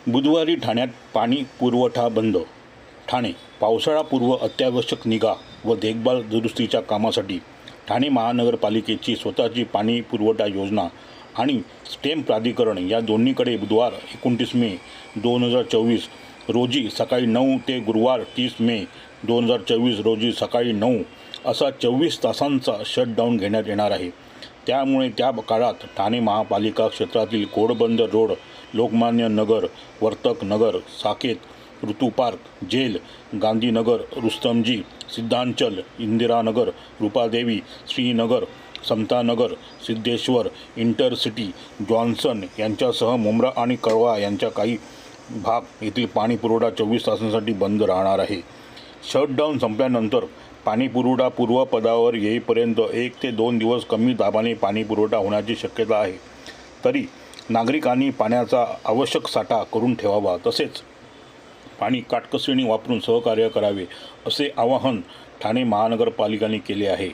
बुधवारी ठाण्यात पाणी पुरवठा बंद. ठाणे पावसाळापूर्व अत्यावश्यक निगा व देखभाल दुरुस्तीच्या कामासाठी ठाणे महानगरपालिकेची स्वतःची पाणी पुरवठा योजना आणि स्टेम प्राधिकरण या दोन्हीकडे बुधवार 29 मे 2024 रोजी सकाळी 9 ते गुरुवार 30 मे 2024 रोजी सकाळी 9 असा 24 तासांचा शटडाऊन घेण्यात येणार आहे. त्यामुळे त्या काळात ठाणे महापालिका क्षेत्रातील Ghodbunder road, Lokmanya Nagar, Vartak Nagar, Saket, Rutu park, jail, Gandhinagar, Rustomjee, Siddhanchal, Indiranagar, Rupadevi, Srinagar, Samatanagar, Siddheshwar, intercity, Johnson यांच्यासह मुंब्रा आणि कळवा यांच्या काही भाग येथील पाणी पुरवठा 24 तासांसाठी बंद राहणार आहे. शटडाऊन संपल्यानंतर पाणी पुरवठा पूर्वपदावर येईपर्यंत 1 ते 2 दिवस कमी दाबाने पाणी पुरवठा होण्याची शक्यता आहे. तरी नागरिकांनी पाण्याचा आवश्यक साठा करून ठेवावा, तसेच पाणी काटकसरीने वापरून सहकार्य करावे असे आवाहन ठाणे महानगरपालिकेने केले आहे.